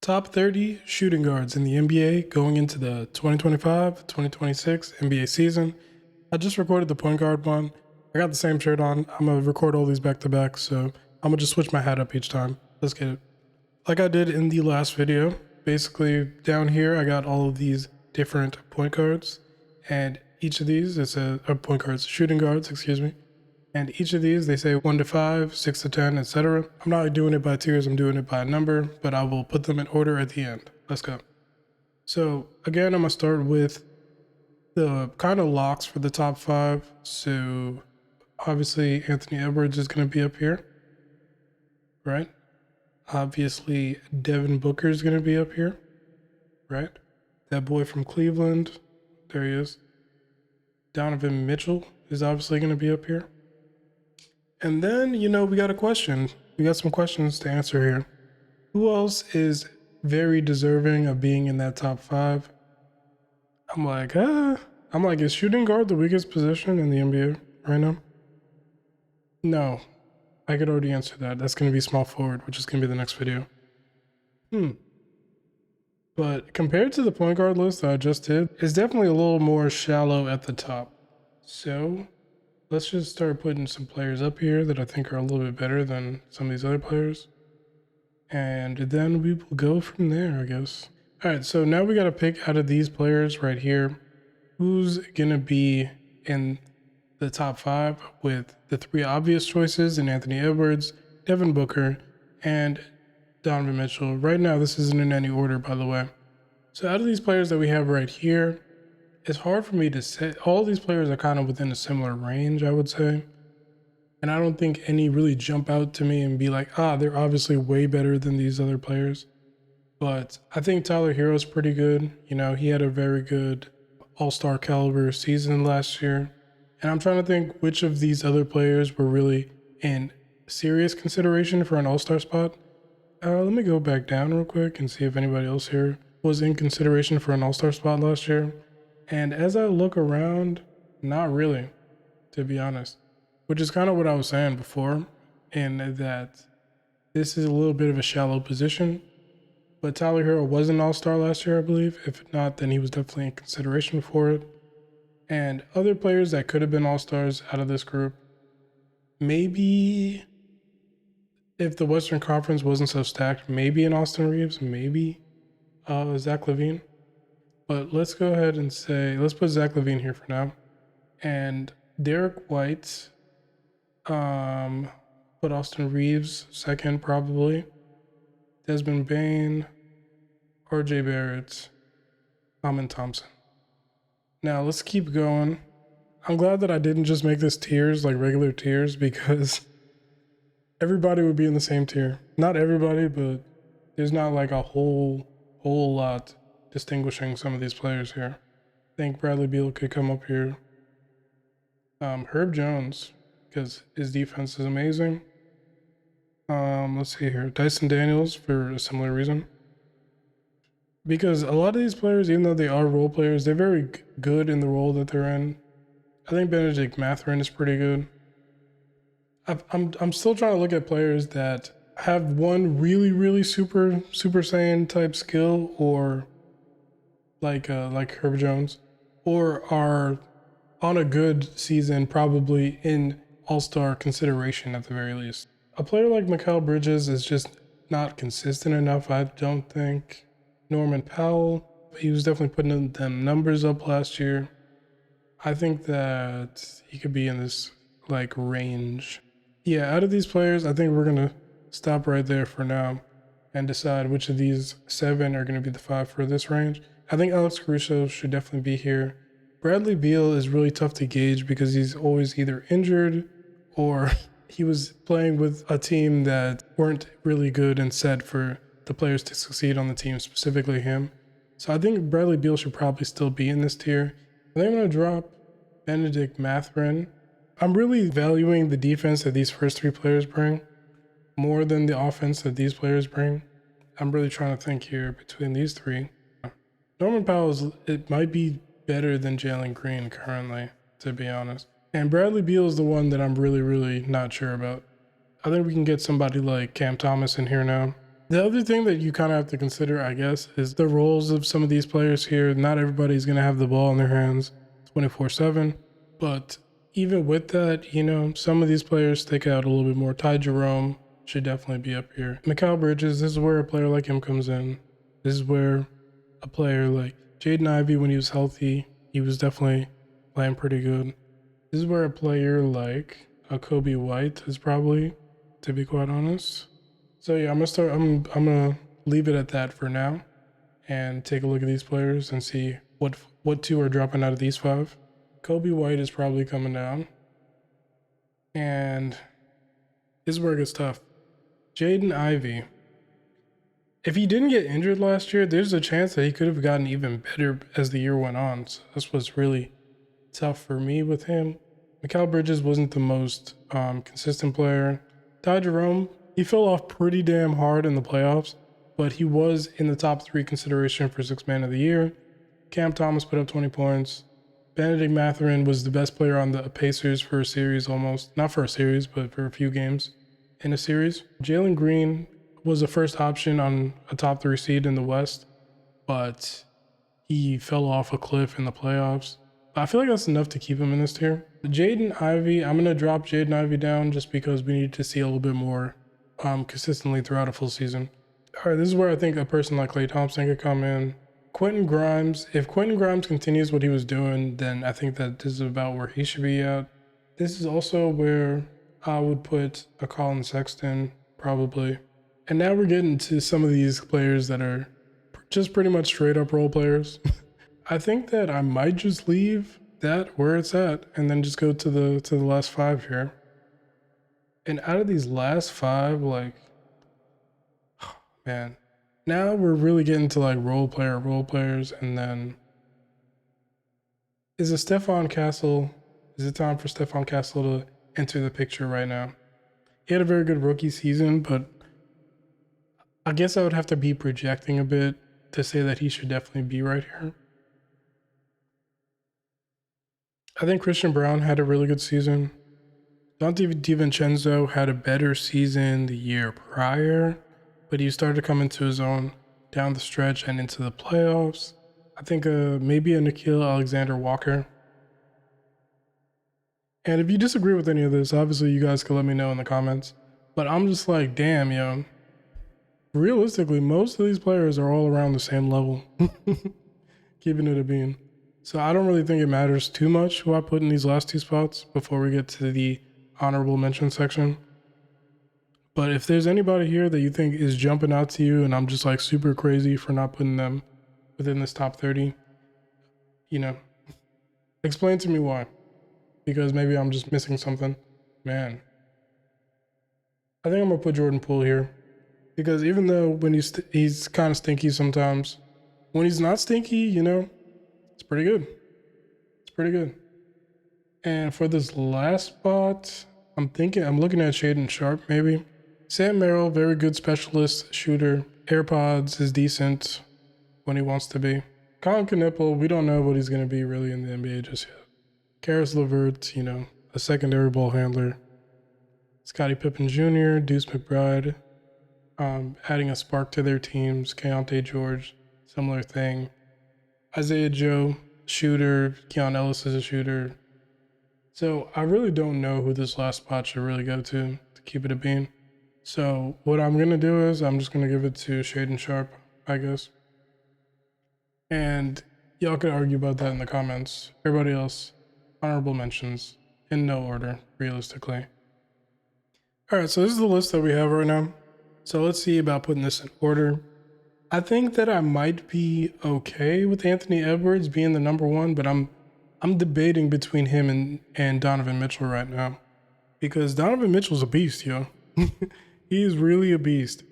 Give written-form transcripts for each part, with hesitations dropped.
Top 30 shooting guards in the NBA going into the 2025-2026 NBA season. I just recorded the point guard one. I got the same shirt on. I'm going to record all these back to back, so I'm going to just switch my hat up each time. Let's get it. Like I did in the last video, basically down here I got all of these different point guards, and each of these is shooting guards, excuse me. And each of these, they say 1 to 5, 6 to 10, etc. I'm not doing it by tiers, I'm doing it by number, but I will put them in order at the end. Let's go. So again, I'm going to start with the kind of locks for the top 5. So obviously Anthony Edwards is going to be up here, right? Obviously Devin Booker is going to be up here, right? That boy from Cleveland, there he is. Donovan Mitchell is obviously going to be up here. And then, we got a question. We got some questions to answer here. Who else is very deserving of being in that top 5? I'm like, is shooting guard the weakest position in the NBA right now? No, I could already answer that. That's going to be small forward, which is going to be the next video. But compared to the point guard list that I just did, it's definitely a little more shallow at the top. So let's just start putting some players up here that I think are a little bit better than some of these other players. And then we will go from there, I guess. All right, so now we got to pick out of these players right here, who's going to be in the top 5 with the 3 obvious choices in Anthony Edwards, Devin Booker, and Donovan Mitchell. Right now, this isn't in any order, by the way. So out of these players that we have right here, it's hard for me to say. All these players are kind of within a similar range, I would say. And I don't think any really jump out to me and be like, they're obviously way better than these other players. But I think Tyler Hero's pretty good. He had a very good all-star caliber season last year. And I'm trying to think which of these other players were really in serious consideration for an all-star spot. Let me go back down real quick and see if anybody else here was in consideration for an all-star spot last year. And as I look around, not really, to be honest, which is kind of what I was saying before, and that this is a little bit of a shallow position. But Tyler Hero was an all-star last year, I believe. If not, then he was definitely in consideration for it. And other players that could have been all-stars out of this group, maybe if the Western Conference wasn't so stacked, maybe an Austin Reeves, maybe Zach LaVine. But let's go ahead and let's put Zach LaVine here for now. And Derek White, put Austin Reeves second probably. Desmond Bane, RJ Barrett, Amin Thompson. Now let's keep going. I'm glad that I didn't just make this tiers, like regular tiers, because everybody would be in the same tier. Not everybody, but there's not like a whole lot distinguishing some of these players here. I think Bradley Beal could come up here. Herb Jones, because his defense is amazing. Let's see here. Dyson Daniels for a similar reason. Because a lot of these players, even though they are role players, they're very good in the role that they're in. I think Benedict Mathurin is pretty good. I'm still trying to look at players that have one really super Saiyan type skill, or like Herb Jones, or are on a good season, probably in all-star consideration at the very least. A player like Mikal Bridges is just not consistent enough, I don't think. Norman Powell, he was definitely putting them numbers up last year. I think that he could be in this range. Yeah, out of these players, I think we're going to stop right there for now and decide which of these 7 are going to be the 5 for this range. I think Alex Caruso should definitely be here. Bradley Beal is really tough to gauge because he's always either injured or he was playing with a team that weren't really good and set for the players to succeed on the team, specifically him. So I think Bradley Beal should probably still be in this tier. I think I'm going to drop Benedict Mathurin. I'm really valuing the defense that these first 3 players bring more than the offense that these players bring. I'm really trying to think here between these 3. Norman Powell, it might be better than Jalen Green currently, to be honest. And Bradley Beal is the one that I'm really not sure about. I think we can get somebody like Cam Thomas in here now. The other thing that you kind of have to consider, I guess, is the roles of some of these players here. Not everybody's going to have the ball in their hands 24/7, but even with that, you know, some of these players stick out a little bit more. Ty Jerome should definitely be up here. Mikal Bridges, this is where a player like him comes in. This is where a player like Jaden Ivey, when he was healthy, he was definitely playing pretty good. This is where a player like a Kobe White is probably, to be quite honest. So yeah, I'm gonna leave it at that for now, and take a look at these players and see what two are dropping out of these five. Kobe White is probably coming down, and this is where it gets tough. Jaden Ivey. If he didn't get injured last year, there's a chance that he could have gotten even better as the year went on. So this was really tough for me with him. Mikal Bridges wasn't the most consistent player. Ty Jerome, he fell off pretty damn hard in the playoffs, but he was in the top 3 consideration for 6th man of the year. Cam Thomas put up 20 points. Benedict Mathurin was the best player on the Pacers for a series almost. Not for a series, but for a few games in a series. Jalen Green was the first option on a top 3 seed in the West, but he fell off a cliff in the playoffs. But I feel like that's enough to keep him in this tier. Jaden Ivey, I'm going to drop Jaden Ivey down just because we need to see a little bit more consistently throughout a full season. All right, this is where I think a person like Klay Thompson could come in. Quentin Grimes, if Quentin Grimes continues what he was doing, then I think that this is about where he should be at. This is also where I would put a Colin Sexton, probably. And now we're getting to some of these players that are just pretty much straight up role players. I think that I might just leave that where it's at and then just go to the last 5 here. And out of these last 5, like, oh, man, now we're really getting to like role players, and then is it Stephon Castle? Is it time for Stephon Castle to enter the picture right now? He had a very good rookie season, but I guess I would have to be projecting a bit to say that he should definitely be right here. I think Christian Brown had a really good season. Dante DiVincenzo had a better season the year prior, but he started to come into his own down the stretch and into the playoffs. I think maybe a Nickeil Alexander-Walker. And if you disagree with any of this, obviously you guys can let me know in the comments. But I'm just like, damn, yo. Realistically, most of these players are all around the same level. Keeping it a bean. So I don't really think it matters too much who I put in these last 2 spots before we get to the honorable mention section. But if there's anybody here that you think is jumping out to you and I'm just like super crazy for not putting them within this top 30, you know, explain to me why. Because maybe I'm just missing something. Man. I think I'm going to put Jordan Poole here. Because even though when he's kind of stinky sometimes, when he's not stinky, you know, it's pretty good. It's pretty good. And for this last spot, I'm looking at Shaden Sharp maybe. Sam Merrill, very good specialist shooter. AirPods is decent when he wants to be. Colin Knippel, we don't know what he's going to be really in the NBA just yet. Karis LeVert, you know, a secondary ball handler. Scottie Pippen Jr., Deuce McBride, adding a spark to their teams. Keontae George, similar thing. Isaiah Joe, shooter. Keon Ellis is a shooter. So I really don't know who this last spot should really go to keep it a bean. So what I'm going to do is I'm just going to give it to Shaden Sharp, I guess. And y'all could argue about that in the comments. Everybody else, honorable mentions in no order, realistically. All right, so this is the list that we have right now. So let's see about putting this in order. I think that I might be okay with Anthony Edwards being the number 1, but I'm debating between him and Donovan Mitchell right now. Because Donovan Mitchell's a beast, yo. He is really a beast.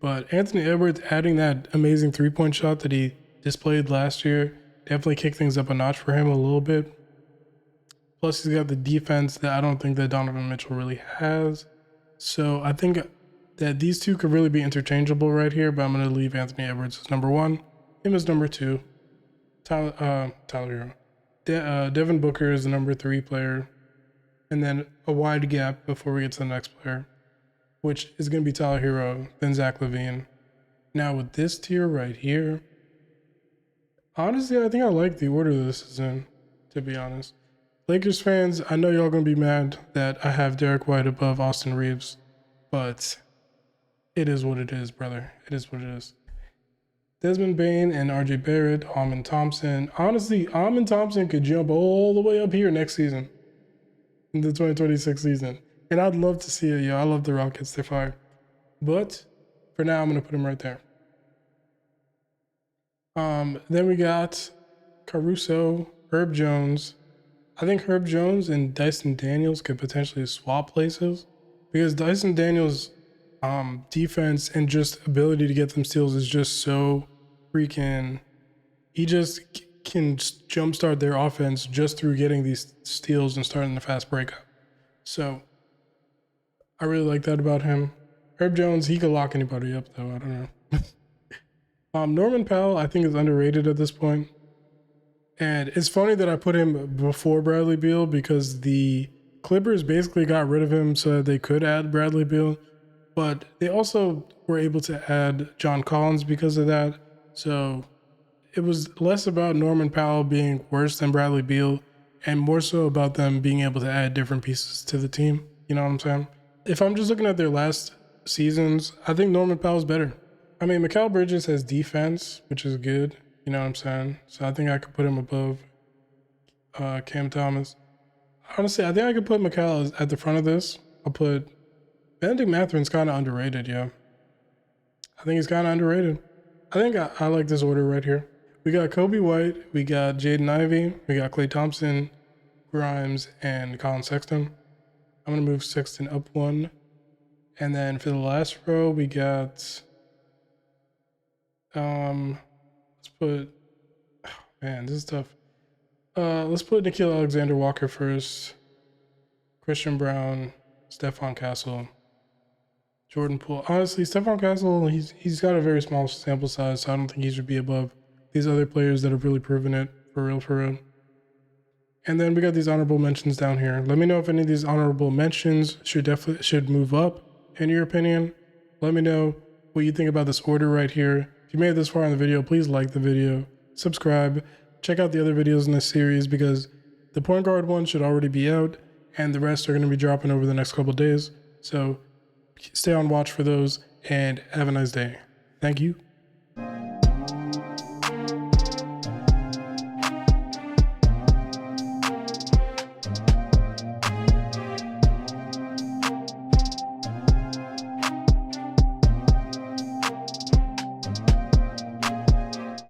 But Anthony Edwards adding that amazing 3-point shot that he displayed last year definitely kicked things up a notch for him a little bit. Plus he's got the defense that I don't think that Donovan Mitchell really has. So I think that these two could really be interchangeable right here, but I'm going to leave Anthony Edwards as number 1, him as number 2. Tyler Hero. Devin Booker is the number 3 player, and then a wide gap before we get to the next player, which is going to be Tyler Hero, then Zach LaVine, Now with this tier right here, honestly, I think I like the order this is in, to be honest. Lakers fans, I know y'all gonna be mad that I have Derek White above Austin Reeves, but it is what it is, brother. It is what it is. Desmond Bain and RJ Barrett, Amin Thompson. Honestly, Amin Thompson could jump all the way up here next season, in the 2026 season. And I'd love to see it, yo. I love the Rockets. They're fire. But for now, I'm going to put him right there. Then we got Caruso, Herb Jones. I think Herb Jones and Dyson Daniels could potentially swap places because Dyson Daniels' defense and just ability to get them steals is just so freaking. He just can jumpstart their offense just through getting these steals and starting the fast breakup. So I really like that about him. Herb Jones, he could lock anybody up though. I don't know. Norman Powell, I think, is underrated at this point. And it's funny that I put him before Bradley Beal because the Clippers basically got rid of him so that they could add Bradley Beal. But they also were able to add John Collins because of that. So it was less about Norman Powell being worse than Bradley Beal and more so about them being able to add different pieces to the team. You know what I'm saying? If I'm just looking at their last seasons, I think Norman Powell's better. I mean, Mikal Bridges has defense, which is good. You know what I'm saying? So I think I could put him above Cam Thomas. Honestly, I think I could put Mikal at the front of this. I'll put Benedict Matherin's kind of underrated, yeah. I think he's kind of underrated. I think I like this order right here. We got Kobe White, we got Jaden Ivey, we got Klay Thompson, Grimes, and Colin Sexton. I'm going to move Sexton up one. And then for the last row, we got, let's put, oh man, this is tough. Let's put Nickeil Alexander-Walker first, Christian Brown, Stephon Castle, Jordan Poole. Honestly, Stephon Castle, he's got a very small sample size, so I don't think he should be above these other players that have really proven it for real. And then we got these honorable mentions down here. Let me know if any of these honorable mentions should move up, in your opinion. Let me know what you think about this order right here. If you made it this far in the video, please like the video, subscribe, check out the other videos in this series because the point guard one should already be out and the rest are going to be dropping over the next couple of days. So stay on watch for those and have a nice day. Thank you.